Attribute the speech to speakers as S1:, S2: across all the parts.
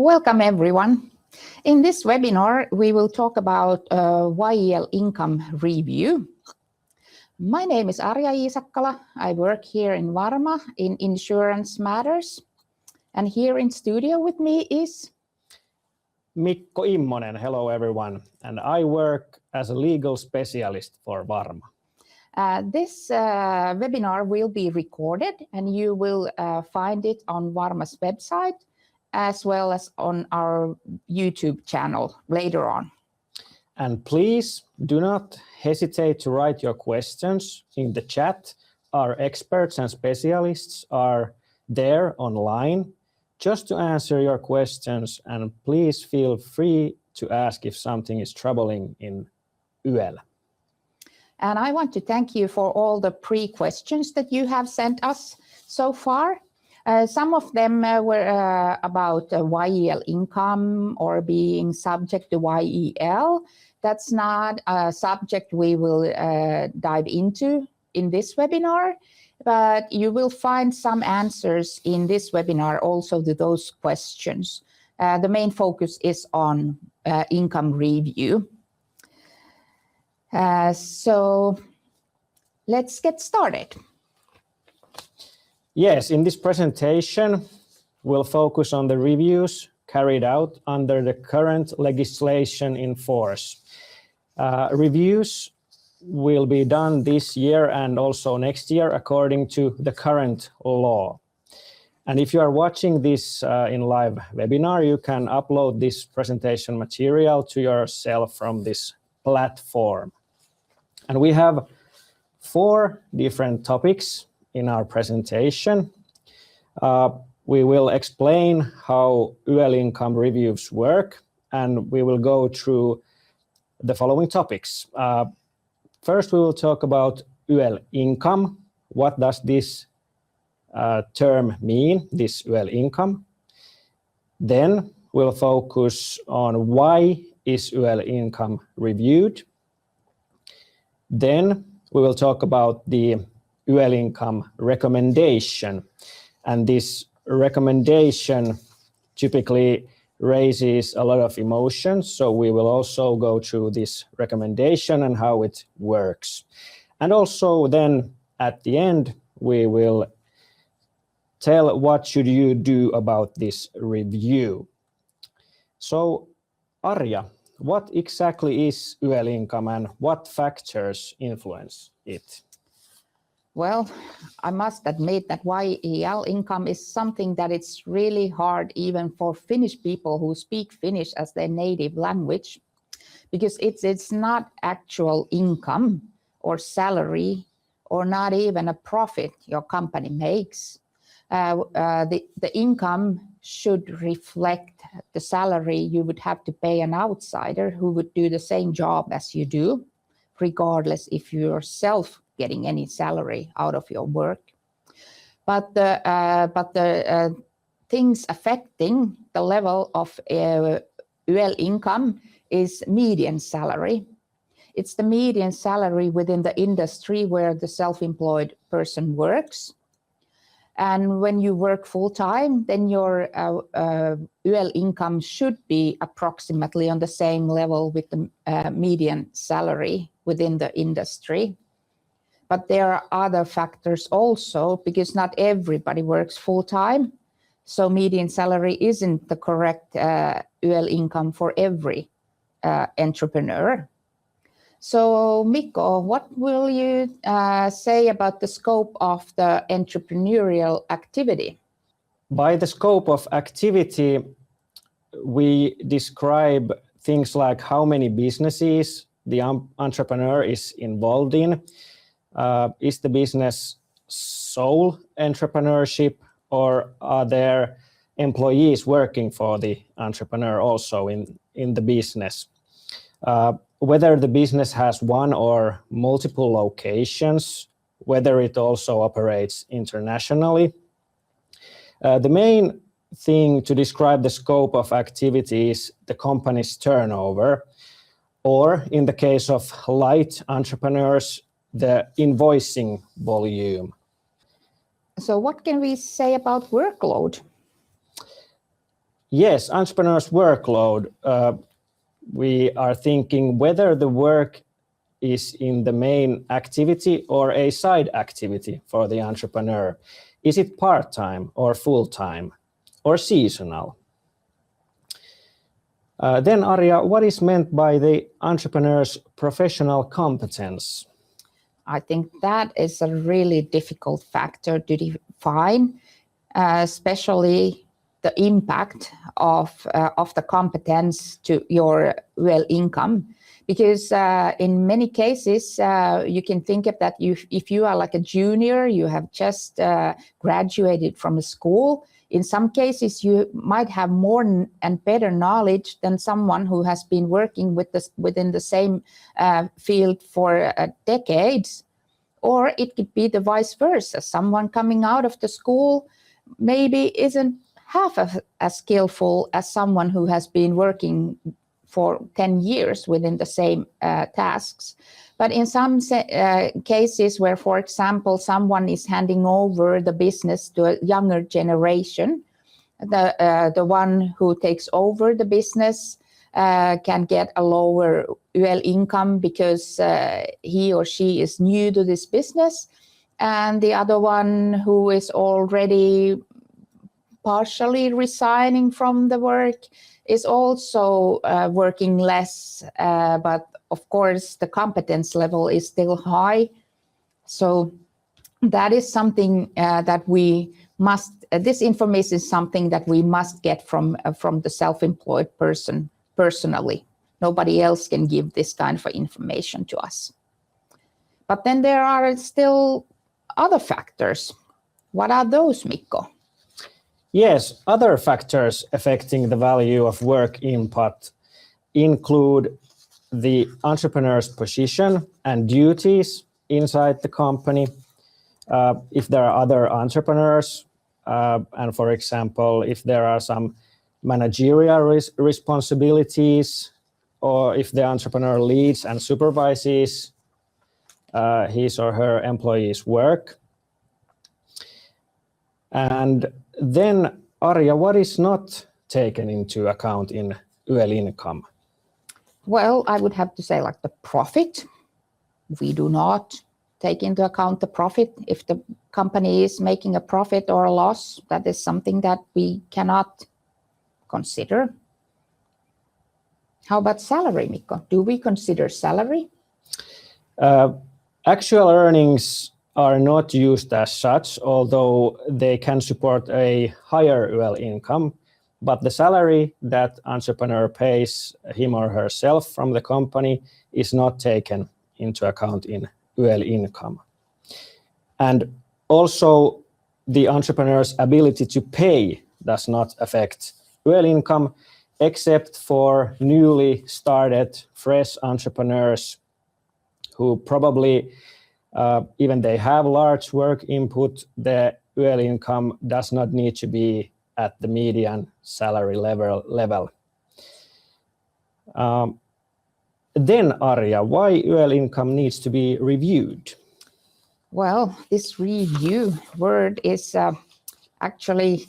S1: Welcome everyone. In this webinar, we will talk about YEL income review. My name is Arja Iisakkala. I work here in Varma in insurance matters. And here in studio with me is
S2: Mikko Immonen. Hello everyone. And I work as a legal specialist for Varma.
S1: This webinar will be recorded and you will find it on Varma's website as well as on our YouTube channel later on.
S2: And please do not hesitate to write your questions in the chat. Our experts and specialists are there online just to answer your questions, and please feel free to ask if something is troubling in YEL.
S1: And I want to thank you for all the pre-questions that you have sent us so far. Some of them were about YEL income or being subject to YEL. That's not a subject we will dive into in this webinar, but you will find some answers in this webinar also to those questions. The main focus is on income review. So let's get started.
S2: Yes, in this presentation, we'll focus on the reviews carried out under the current legislation in force. Reviews will be done this year and also next year according to the current law. And if you are watching this in live webinar, you can upload this presentation material to yourself from this platform. And we have 4 different topics in our presentation. We will explain how YEL income reviews work, and we will go through the following topics. First, we will talk about YEL income. What does this term mean, this YEL income? Then we'll focus on why is YEL income reviewed. Then we will talk about the YEL income recommendation, and this recommendation typically raises a lot of emotions, so we will also go through this recommendation and how it works. And also then at the end we will tell what should you do about this review. So Arja, what exactly is YEL income and what factors influence it?
S1: Well, I must admit that YEL income is something that it's really hard even for Finnish people who speak Finnish as their native language, because it's not actual income or salary or not even a profit your company makes. The income should reflect the salary you would have to pay an outsider who would do the same job as you do, regardless if you yourself getting any salary out of your work. But the things affecting the level of YEL income is median salary. It's the median salary within the industry where the self-employed person works. And when you work full-time, then your YEL income should be approximately on the same level with the median salary within the industry. But there are other factors also, because not everybody works full-time. So median salary isn't the correct YEL income for every entrepreneur. So Mikko, what will you say about the scope of the entrepreneurial activity?
S2: By the scope of activity, we describe things like how many businesses the entrepreneur is involved in. Is the business sole entrepreneurship, or are there employees working for the entrepreneur also in the business? Whether the business has one or multiple locations, whether it also operates internationally. The main thing to describe the scope of activity is the company's turnover, or in the case of light entrepreneurs, the invoicing volume.
S1: So what can we say about workload?
S2: Yes, entrepreneurs' workload. We are thinking whether the work is in the main activity or a side activity for the entrepreneur. Is it part-time or full-time or seasonal? Then Arja, what is meant by the entrepreneur's professional competence?
S1: I think that is a really difficult factor to define, especially the impact of the competence to your real income. Because in many cases, you can think of that if you are like a junior, you have just graduated from a school, in some cases you might have more and better knowledge than someone who has been working within the same field for decades. Or it could be the vice versa. Someone coming out of the school maybe isn't half as skillful as someone who has been working for 10 years within the same tasks. But in some cases where, for example, someone is handing over the business to a younger generation, the one who takes over the business can get a lower YEL income because he or she is new to this business, and the other one who is already partially resigning from the work is also working less, but of course the competence level is still high. So that is something that we must, this information is something that we must get from the self-employed person personally. Nobody else can give this kind of information to us. But then there are still other factors. What are those, Mikko?
S2: Yes, other factors affecting the value of work input include the entrepreneur's position and duties inside the company. If there are other entrepreneurs, and for example, if there are some managerial responsibilities, or if the entrepreneur leads and supervises his or her employees' work. And then, Arja, what is not taken into account in YEL income?
S1: Well, I would have to say like the profit. We do not take into account the profit. If the company is making a profit or a loss, that is something that we cannot consider. How about salary, Mikko? Do we consider salary?
S2: Actual earnings are not used as such, although they can support a higher YEL income. But the salary that entrepreneur pays him or herself from the company is not taken into account in YEL income. And also the entrepreneur's ability to pay does not affect YEL income, except for newly started fresh entrepreneurs who probably, even they have large work input, the YEL income does not need to be at the median salary level. Then, Arja, why YEL income needs to be reviewed?
S1: Well, this review word is actually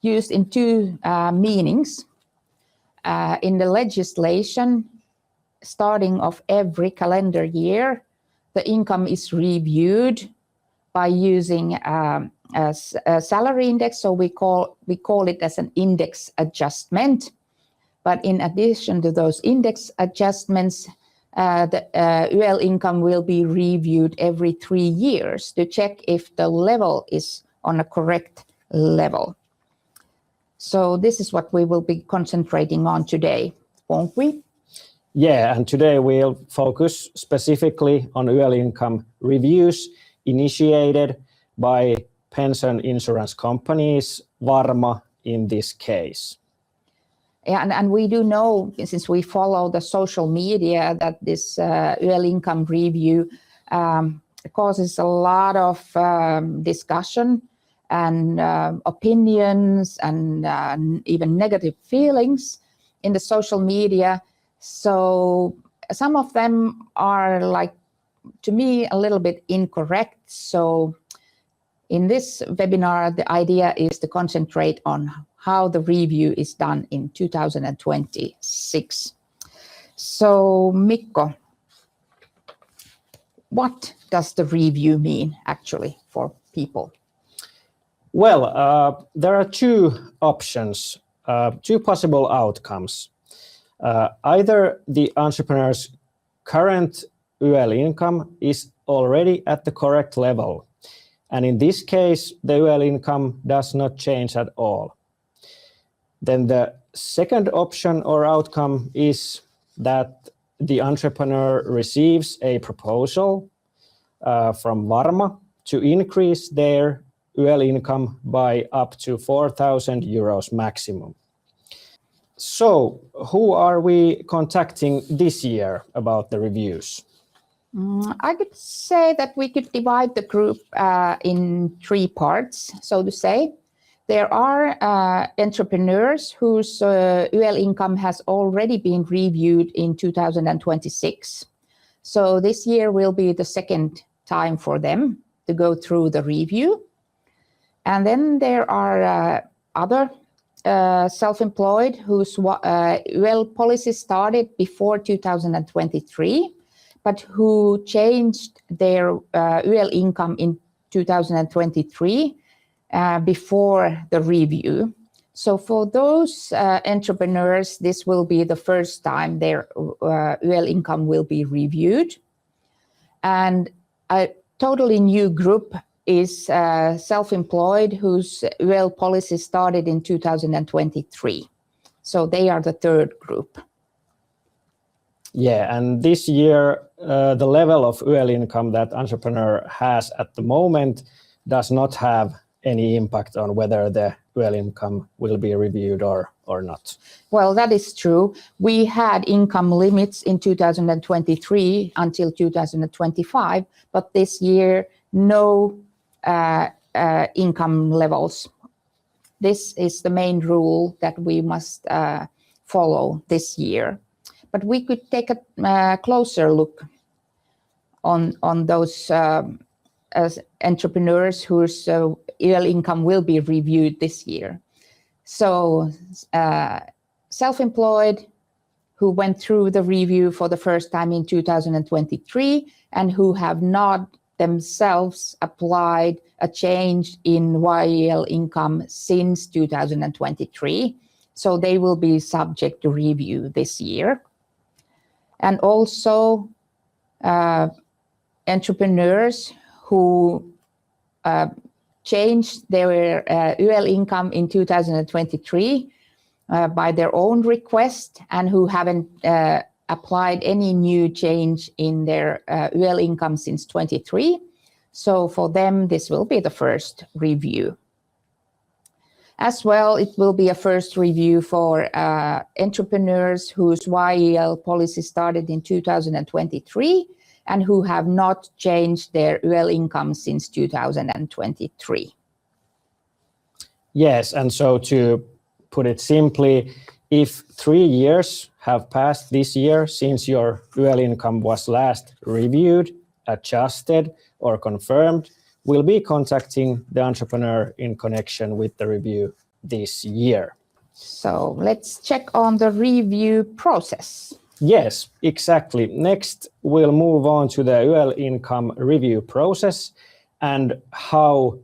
S1: used in two meanings. In the legislation, starting of every calendar year, the income is reviewed by using a salary index. So we call it as an index adjustment. But in addition to those index adjustments, the YEL income will be reviewed every 3 years to check if the level is on a correct level. So this is what we will be concentrating on today, won't we?
S2: Yeah, and today we'll focus specifically on YEL income reviews initiated by pension insurance companies, Varma in this case.
S1: Yeah, and we do know, since we follow the social media, that this YEL income review causes a lot of discussion and opinions and even negative feelings in the social media. So some of them are, like, to me, a little bit incorrect. So in this webinar, the idea is to concentrate on how the review is done in 2026. So Mikko, what does the review mean actually for people?
S2: Well, there are two options, two possible outcomes. Either the entrepreneur's current YEL income is already at the correct level, and in this case, the YEL income does not change at all. Then the second option or outcome is that the entrepreneur receives a proposal from Varma to increase their YEL income by up to 4,000 euros maximum. So, who are we contacting this year about the reviews?
S1: I could say that we could divide the group in three parts, so to say. There are entrepreneurs whose YEL income has already been reviewed in 2026. So this year will be the second time for them to go through the review. And then there are other self-employed whose YEL policy started before 2023, but who changed their YEL income in 2023 before the review. So for those entrepreneurs, this will be the first time their YEL income will be reviewed. And a totally new group is self-employed whose YEL policy started in 2023. So they are the third group.
S2: Yeah, and this year, the level of YEL income that entrepreneur has at the moment does not have any impact on whether the YEL income will be reviewed or not.
S1: Well, that is true. We had income limits in 2023 until 2025, but this year, no income levels. This is the main rule that we must follow this year. But we could take a closer look on those entrepreneurs whose YEL income will be reviewed this year. So self-employed who went through the review for the first time in 2023 and who have not themselves applied a change in YEL income since 2023. So they will be subject to review this year. And also entrepreneurs who changed their YEL income in 2023 by their own request and who haven't applied any new change in their YEL income since 23. So for them, this will be the first review. As well, it will be a first review for entrepreneurs whose YEL policy started in 2023 and who have not changed their YEL income since 2023.
S2: Yes, and so to put it simply, if 3 years have passed this year since your YEL income was last reviewed, adjusted, or confirmed, we'll be contacting the entrepreneur in connection with the review this year.
S1: So let's check on the review process.
S2: Yes, exactly. Next, we'll move on to the YEL income review process and how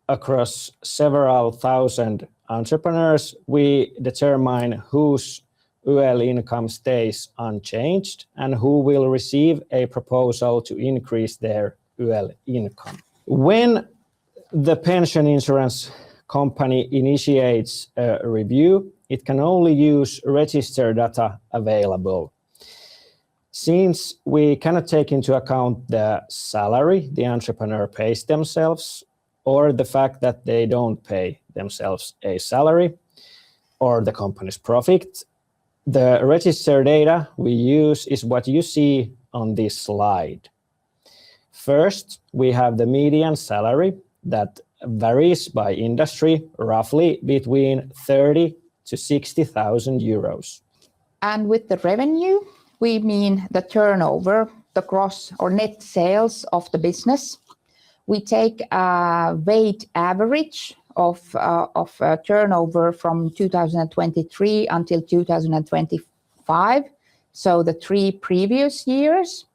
S2: across several thousand entrepreneurs, we determine whose YEL income stays unchanged and who will receive a proposal to increase their YEL income. When the pension insurance company initiates a review, it can only use register data available. Since we cannot take into account the salary the entrepreneur pays themselves, or the fact that they don't pay themselves a salary, or the company's profit, the register data we use is what you see on this slide. First, we have the median salary that varies by industry, roughly between 30 to 60,000 euros.
S1: And with the revenue, we mean the turnover, the gross or net sales of the business. We take a weighted average of turnover from 2023 until 2025, so the 3 previous years.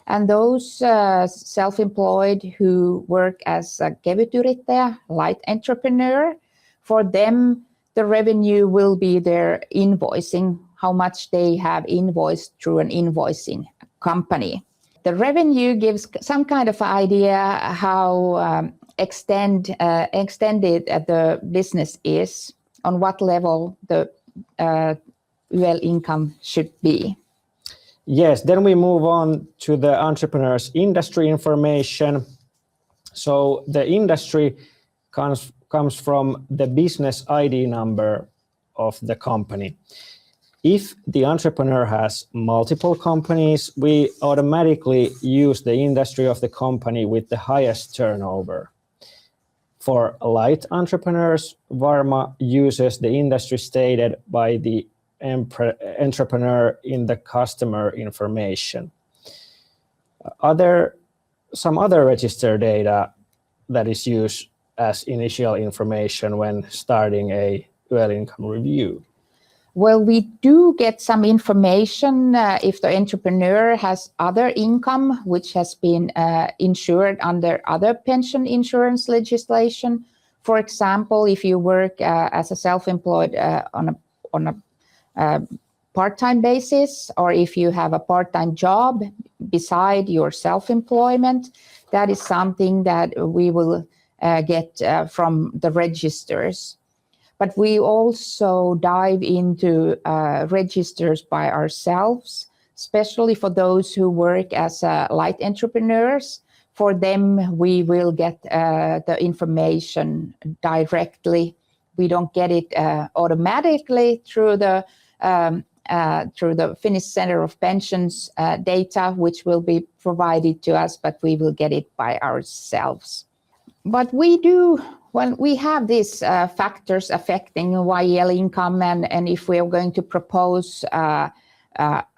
S1: And those self-employed who work as a kevytyrittäjä, light entrepreneur, for them the revenue will be their invoicing, how much they have invoiced through an invoicing company. The revenue gives some kind of idea how extended the business is, on what level the YEL income should be.
S2: Yes, then we move on to the entrepreneur's industry information. So the industry comes from the business ID number of the company. If the entrepreneur has multiple companies, we automatically use the industry of the company with the highest turnover. For light entrepreneurs, Varma uses the industry stated by the entrepreneur in the customer information. Some other register data that is used as initial information when starting a YEL income review?
S1: Well, we do get some information if the entrepreneur has other income which has been insured under other pension insurance legislation. For example, if you work as a self-employed on a part-time basis, or if you have a part-time job beside your self-employment, that is something that we will get from the registers. But we also dive into registers by ourselves, especially for those who work as light entrepreneurs. For them, we will get the information directly. We don't get it automatically through the Finnish Center of Pensions data, which will be provided to us, but we will get it by ourselves. But we do, when we have these factors affecting YEL income, and if we are going to propose a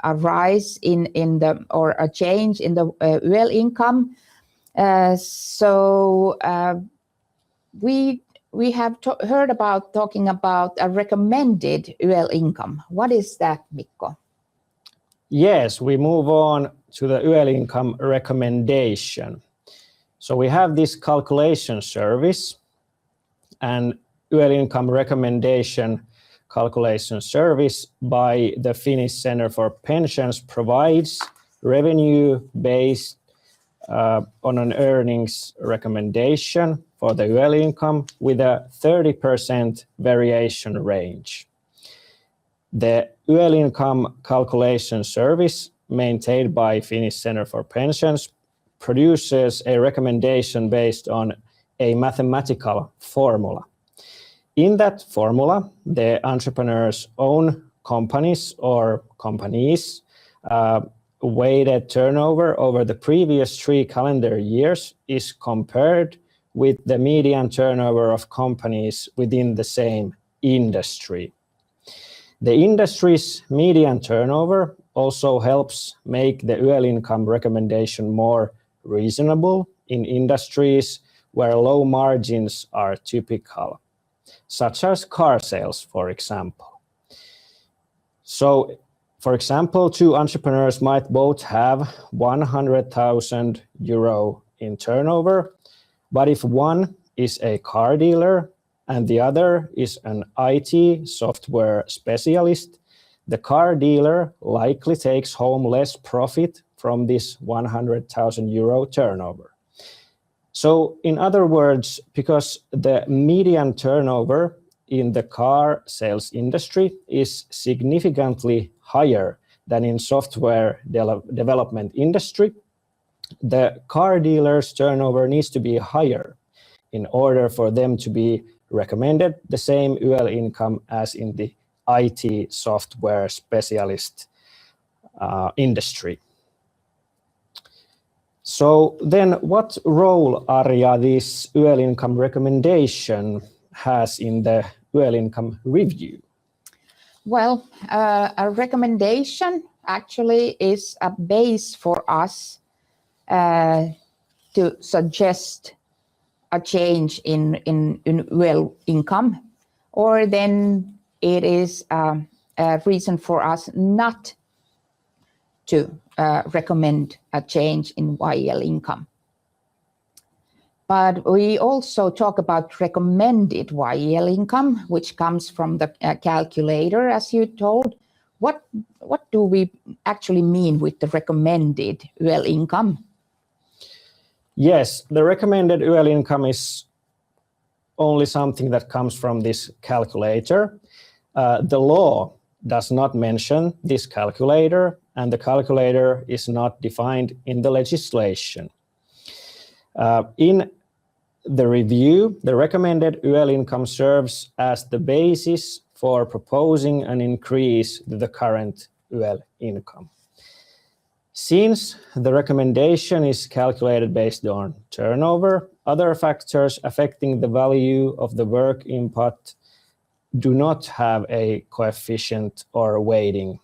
S1: rise in the, or a change in the YEL income, we have heard about talking about a recommended YEL income. What is that, Mikko?
S2: Yes, we move on to the YEL income recommendation. So we have this calculation service, and YEL income recommendation calculation service by the Finnish Center for Pensions provides revenue based on an earnings recommendation for the YEL income with a 30% variation range. The YEL income calculation service maintained by Finnish Center for Pensions produces a recommendation based on a mathematical formula. In that formula, the entrepreneur's own companies or companies weighted turnover over the previous 3 calendar years is compared with the median turnover of companies within the same industry. The industry's median turnover also helps make the YEL income recommendation more reasonable in industries where low margins are typical, such as car sales, for example. So, for example, 2 entrepreneurs might both have 100,000 euro in turnover, but if one is a car dealer and the other is an IT software specialist, the car dealer likely takes home less profit from this 100,000 euro turnover. So, in other words, because the median turnover in the car sales industry is significantly higher than in software development industry, the car dealer's turnover needs to be higher in order for them to be recommended the same YEL income as in the IT software specialist industry. So then what role, Arja, this YEL income recommendation has in the YEL income review?
S1: Well, a recommendation actually is a base for us to suggest a change in YEL income, or then it is a reason for us not to recommend a change in YEL income. But we also talk about recommended YEL income, which comes from the calculator, as you told. What do we actually mean with the recommended YEL income?
S2: Yes, the recommended YEL income is only something that comes from this calculator. The law does not mention this calculator, and the calculator is not defined in the legislation. In the review, the recommended YEL income serves as the basis for proposing an increase to the current YEL income. Since the recommendation is calculated based on turnover, other factors affecting the value of the work input do not have a coefficient or weighting.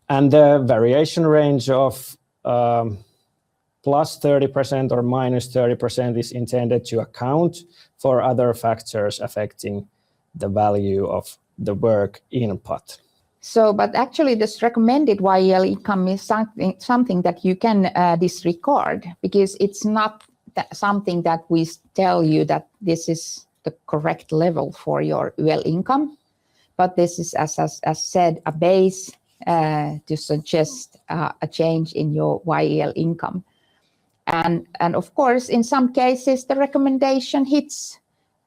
S2: And the variation range of plus 30% or minus 30% is intended to account for other factors affecting the value of the work input.
S1: So, but actually this recommended YEL income is something that you can disregard, because it's not something that we tell you that this is the correct level for your YEL income, but this is, as said, a base to suggest a change in your YEL income. And of course, in some cases, the recommendation hits,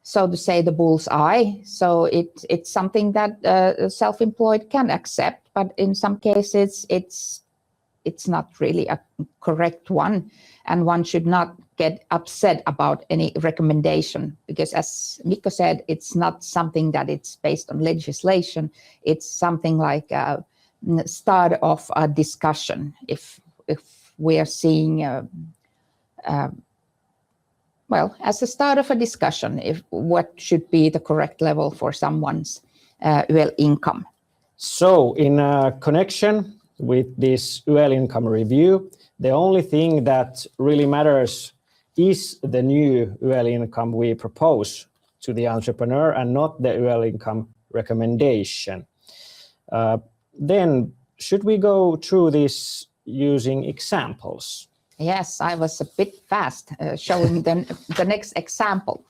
S1: so to say, the bull's eye. So it's something that self-employed can accept, but in some cases, it's not really a correct one, and one should not get upset about any recommendation, because as Mikko said, it's not something that it's based on legislation. It's something like a start of a discussion. If we are seeing well, as a start of a discussion, if what should be the correct level for someone's YEL income.
S2: So in connection with this YEL income review, the only thing that really matters is the new YEL income we propose to the entrepreneur, and not the YEL income recommendation. Then should we go through this using examples?
S1: Yes, I was a bit fast showing the next example.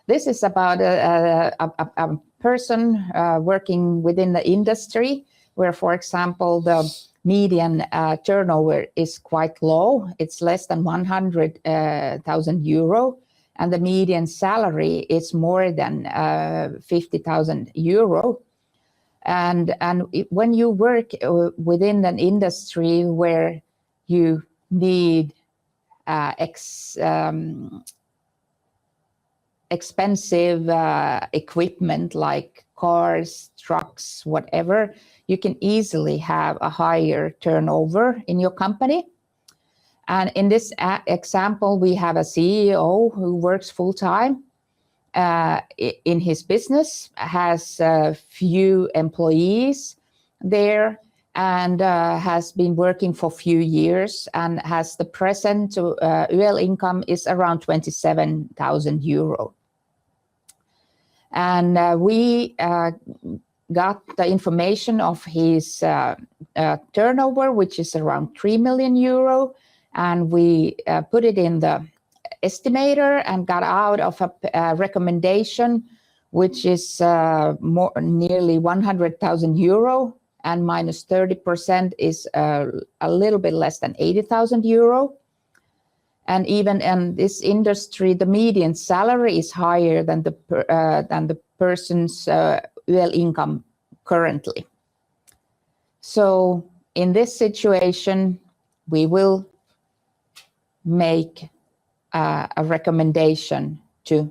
S1: This is about a person working within the industry where, for example, the median turnover is quite low. It's less than 100,000 euro, and the median salary is more than 50,000 euro. And when you work within an industry where you need expensive equipment like cars, trucks, whatever, you can easily have a higher turnover in your company. And in this example, we have a CEO who works full-time in his business, has few employees there, and has been working for a few years, and has the present YEL income is around 27,000 euro. And we got the information of his turnover, which is around 3 million euro, and we put it in the estimator and got out of a recommendation, which is nearly 100,000 euro, and minus 30% is a little bit less than 80,000 euro. And even in this industry, the median salary is higher than the person's YEL income currently. So in this situation, we will make a recommendation to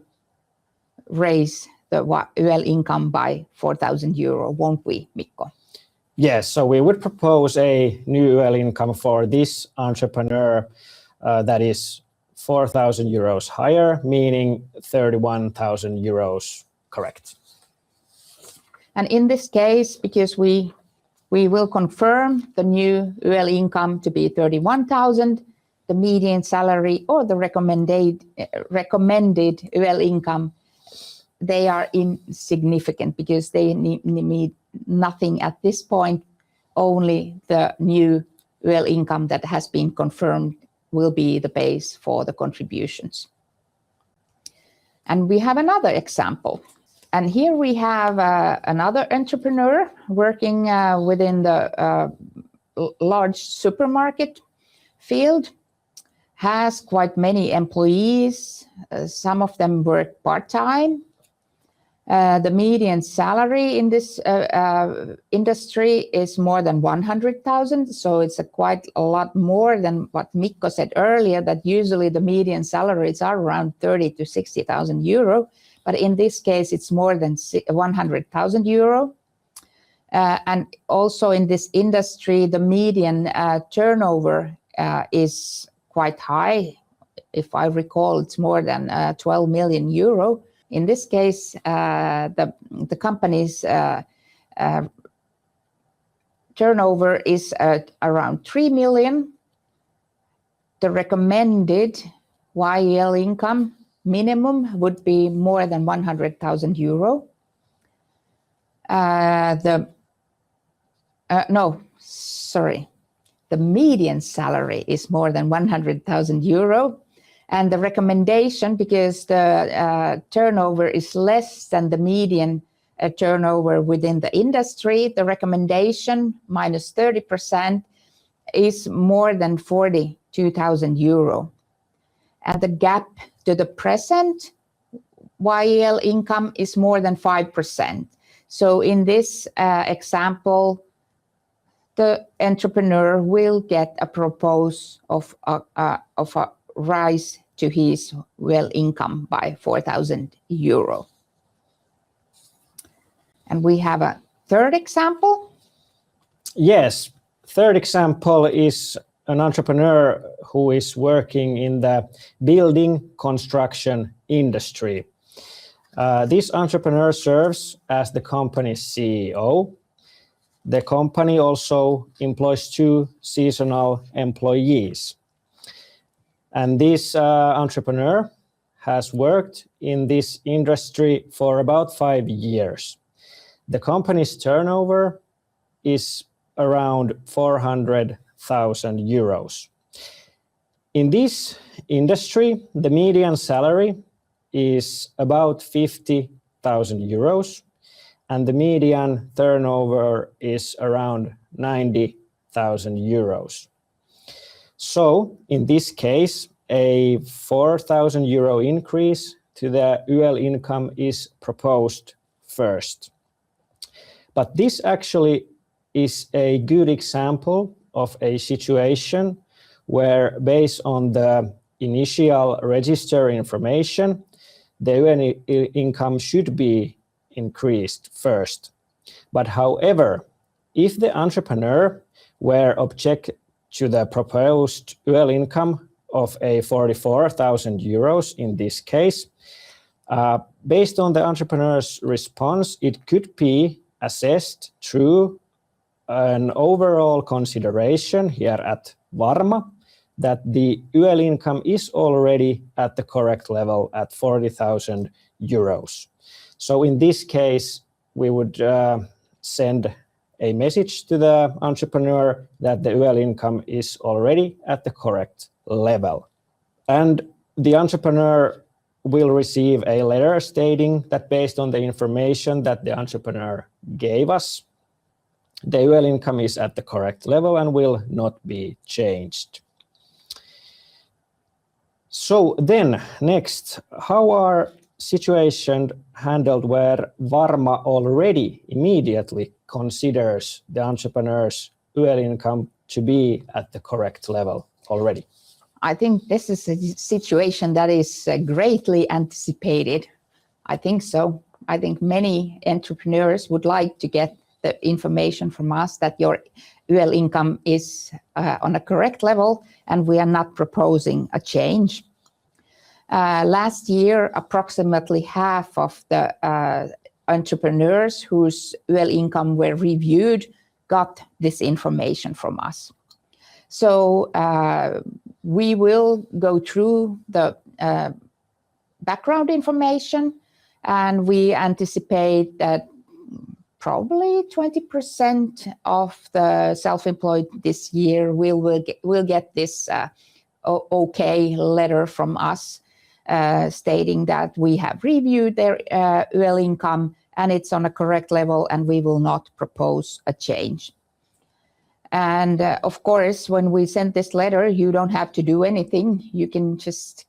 S1: raise the YEL income by 4,000 euro, won't we, Mikko?
S2: Yes, so we would propose a new YEL income for this entrepreneur that is 4,000 euros higher, meaning 31,000 euros, correct.
S1: And in this case, because we will confirm the new YEL income to be 31,000, the median salary or the recommended YEL income, they are insignificant because they need nothing at this point. Only the new YEL income that has been confirmed will be the base for the contributions. And we have another example. And here we have another entrepreneur working within the large supermarket field, has quite many employees. Some of them work part-time. The median salary in this industry is more than 100,000. So it's quite a lot more than what Mikko said earlier, that usually the median salaries are around 30 to 60,000 euro. But in this case, it's more than 100,000 euro. And also in this industry, the median turnover is quite high. If I recall, it's more than 12 million euro. In this case, the company's turnover is at around 3 million. The recommended YEL income minimum would be more than 100,000 euro. The median salary is more than 100,000 euro. And the recommendation, because the turnover is less than the median turnover within the industry, the recommendation minus 30% is more than 42,000 euro. And the gap to the present YEL income is more than 5%. So in this example, the entrepreneur will get a proposal of a rise to his YEL income by 4,000 euro. And we have a third example.
S2: Yes, third example is an entrepreneur who is working in the building construction industry. This entrepreneur serves as the company's CEO. The company also employs 2 seasonal employees. And this entrepreneur has worked in this industry for about 5 years. The company's turnover is around 400,000 euros. In this industry, the median salary is about 50,000 euros, and the median turnover is around 90,000 euros. So in this case, a 4,000 euro increase to the YEL income is proposed first. But this actually is a good example of a situation where, based on the initial register information, the YEL income should be increased first. But however, if the entrepreneur were object to the proposed YEL income of a 44,000 euros in this case, based on the entrepreneur's response, it could be assessed through an overall consideration here at Varma that the YEL income is already at the correct level at 40,000 euros. So in this case, we would send a message to the entrepreneur that the YEL income is already at the correct level. And the entrepreneur will receive a letter stating that based on the information that the entrepreneur gave us, the YEL income is at the correct level and will not be changed. So then next, how are situations handled where Varma already immediately considers the entrepreneur's YEL income to be at the correct level already?
S1: I think this is a situation that is greatly anticipated. I think so. I think many entrepreneurs would like to get the information from us that your YEL income is on a correct level and we are not proposing a change. Last year, approximately half of the entrepreneurs whose YEL income were reviewed got this information from us. So we will go through the background information, and we anticipate that probably 20% of the self-employed this year will get this okay letter from us stating that we have reviewed their YEL income and it's on a correct level and we will not propose a change. And of course, when we send this letter, you don't have to do anything. You can just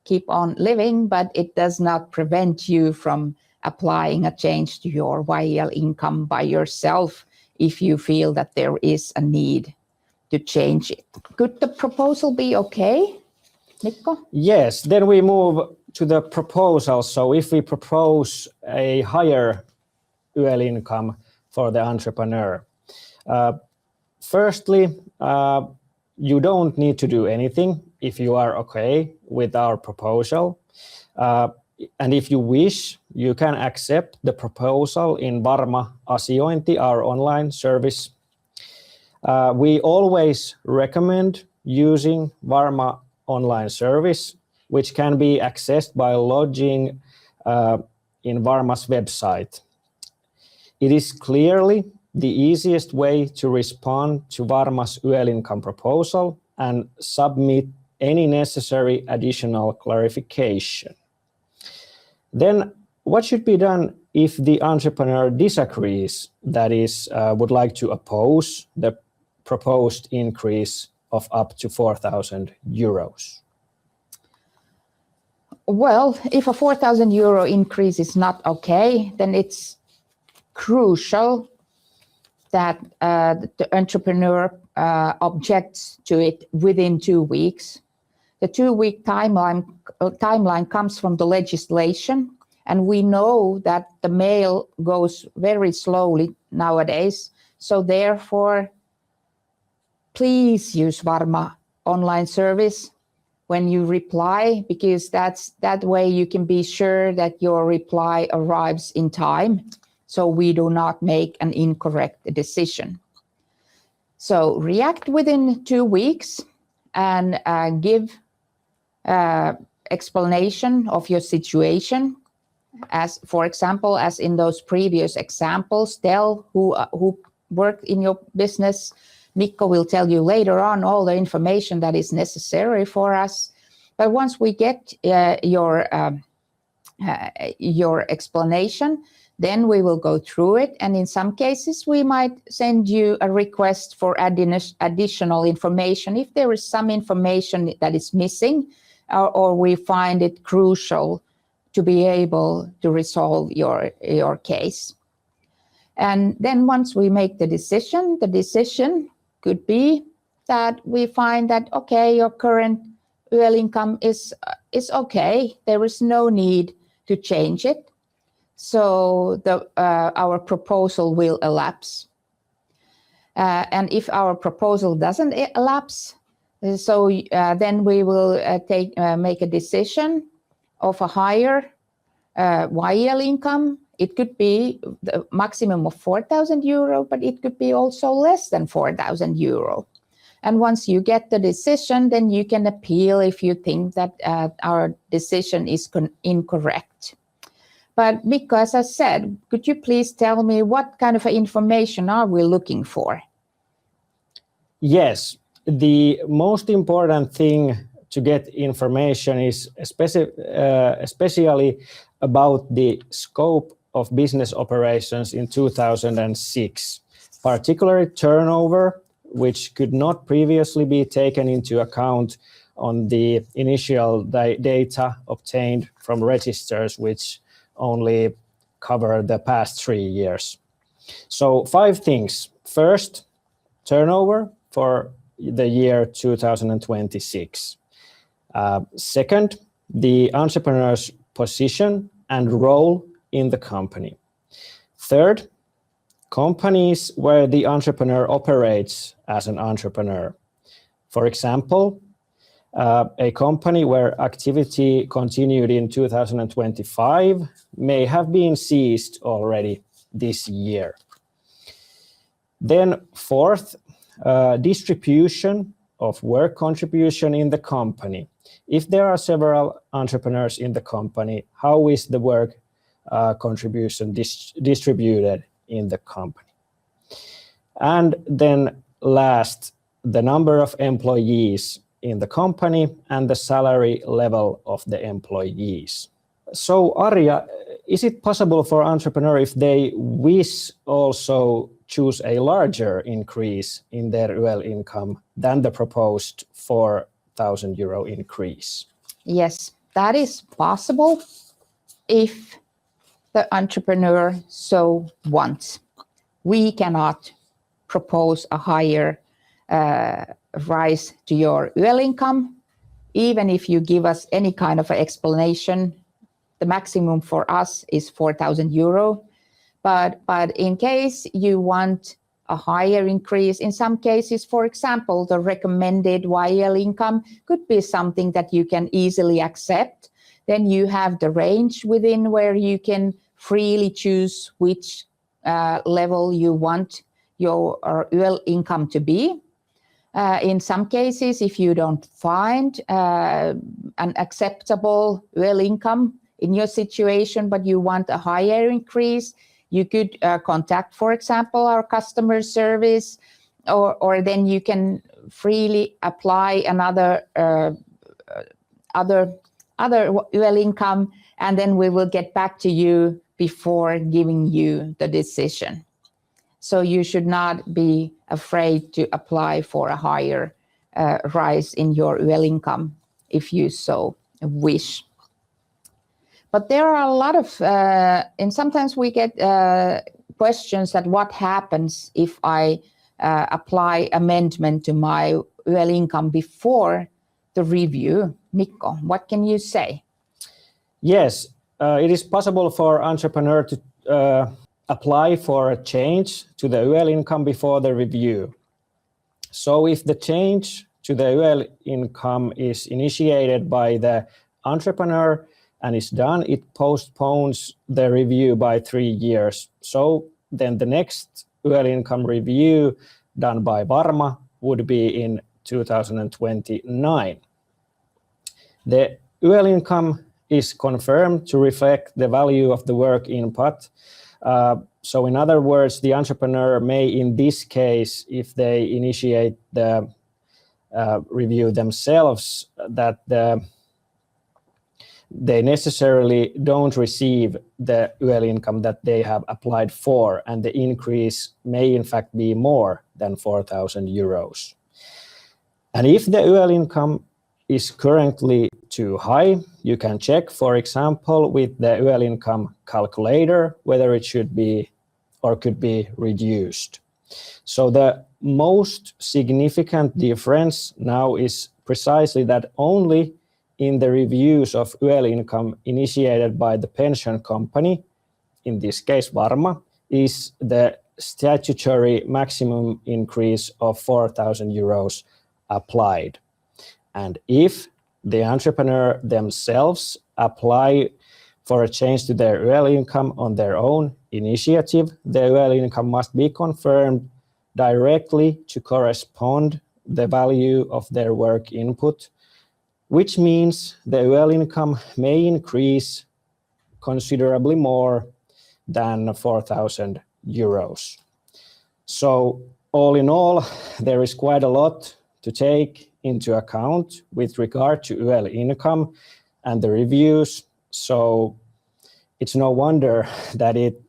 S1: keep on living, but it does not prevent you from applying a change to your YEL income by yourself if you feel that there is a need to change it. Could the proposal be okay, Mikko?
S2: Yes, then we move to the proposal. So if we propose a higher YEL income for the entrepreneur, firstly, you don't need to do anything if you are okay with our proposal. And if you wish, you can accept the proposal in Varma Asiointi, our online service. We always recommend using Varma online service, which can be accessed by logging in Varma's website. It is clearly the easiest way to respond to Varma's YEL income proposal and submit any necessary additional clarification. Then what should be done if the entrepreneur disagrees, that is, would like to oppose the proposed increase of up to 4,000 euros?
S1: Well, if a 4,000 euro increase is not okay, then it's crucial that the entrepreneur objects to it within 2 weeks. The 2-week timeline comes from the legislation, and we know that the mail goes very slowly nowadays. So therefore, please use Varma online service when you reply, because that way you can be sure that your reply arrives in time, so we do not make an incorrect decision. So react within 2 weeks and give explanation of your situation. As for example, as in those previous examples, tell who worked in your business. Mikko will tell you later on all the information that is necessary for us. But once we get your explanation, then we will go through it. And in some cases, we might send you a request for additional information if there is some information that is missing, or we find it crucial to be able to resolve your case. And then once we make the decision could be that we find that, okay, your current YEL income is okay. There is no need to change it. So our proposal will elapse. And if our proposal doesn't elapse, so then we will make a decision of a higher YEL income. It could be the maximum of 4,000 euro, but it could be also less than 4,000 euro. And once you get the decision, then you can appeal if you think that our decision is incorrect. But because I said, could you please tell me what kind of information are we looking for?
S2: Yes, the most important thing to get information is especially about the scope of business operations in 2006, particularly turnover, which could not previously be taken into account on the initial data obtained from registers, which only cover the past 3 years. So 5 things. First, turnover for the year 2026. Second, the entrepreneur's position and role in the company. Third, companies where the entrepreneur operates as an entrepreneur. For example, a company where activity continued in 2025 may have been seized already this year. Then fourth, distribution of work contribution in the company. If there are several entrepreneurs in the company, how is the work contribution distributed in the company? And then last, the number of employees in the company and the salary level of the employees. So Arja, is it possible for entrepreneur, if they wish, also choose a larger increase in their YEL income than the proposed 4,000 euro increase?
S1: Yes, that is possible if the entrepreneur so wants. We cannot propose a higher rise to your YEL income, even if you give us any kind of explanation. The maximum for us is 4,000 euro. But in case you want a higher increase, in some cases, for example, the recommended YEL income could be something that you can easily accept. Then you have the range within where you can freely choose which level you want your YEL income to be. In some cases, if you don't find an acceptable YEL income in your situation, but you want a higher increase, you could contact, for example, our customer service, or then you can freely apply another other YEL income, and then we will get back to you before giving you the decision. So you should not be afraid to apply for a higher rise in your YEL income if you so wish. But there are a lot of, and sometimes we get questions that what happens if I apply amendment to my YEL income before the review. Mikko, what can you say?
S2: Yes, it is possible for entrepreneur to apply for a change to the YEL income before the review. So if the change to the YEL income is initiated by the entrepreneur and is done, it postpones the review by 3 years. So then the next YEL income review done by Varma would be in 2029. The YEL income is confirmed to reflect the value of the work input. So in other words, the entrepreneur may, in this case, if they initiate the review themselves, that they necessarily don't receive the YEL income that they have applied for, and the increase may in fact be more than 4,000 euros. And if the YEL income is currently too high, you can check, for example, with the YEL income calculator, whether it should be or could be reduced. So the most significant difference now is precisely that only in the reviews of YEL income initiated by the pension company, in this case Varma, is the statutory maximum increase of 4,000 euros applied. And if the entrepreneur themselves apply for a change to their YEL income on their own initiative, the YEL income must be confirmed directly to correspond the value of their work input, which means the YEL income may increase considerably more than 4,000 euros. So all in all, there is quite a lot to take into account with regard to YEL income and the reviews. So it's no wonder that it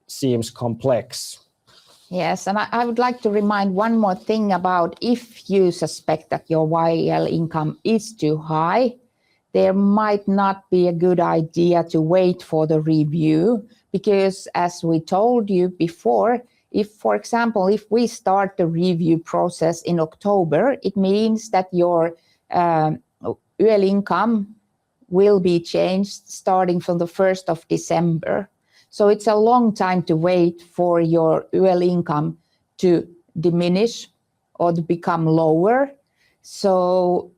S2: seems complex.
S1: Yes, and I would like to remind one more thing about if you suspect that your YEL income is too high, there might not be a good idea to wait for the review, because as we told you before, if, for example, if we start the review process in October, it means that your YEL income will be changed starting from the 1st of December. So it's a long time to wait for your YEL income to diminish or to become lower. So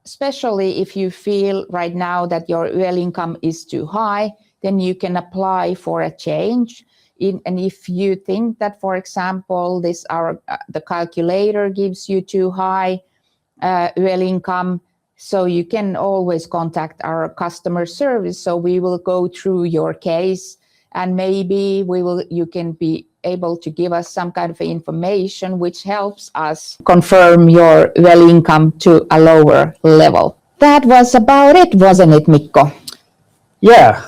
S1: especially if you feel right now that your YEL income is too high, then you can apply for a change. And if you think that, for example, the calculator gives you too high YEL income. So you can always contact our customer service. So we will go through your case, and maybe you can be able to give us some kind of information which helps us confirm your YEL income to a lower level. That was about it, wasn't it, Mikko?
S2: Yeah,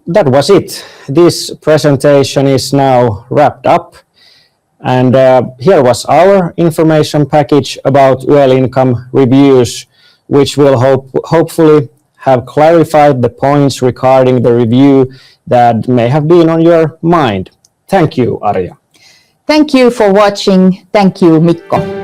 S2: that was it. This presentation is now wrapped up. And here was our information package about YEL income reviews, which will hopefully have clarified the points regarding the review that may have been on your mind. Thank you, Arja.
S1: Thank you for watching. Thank you, Mikko.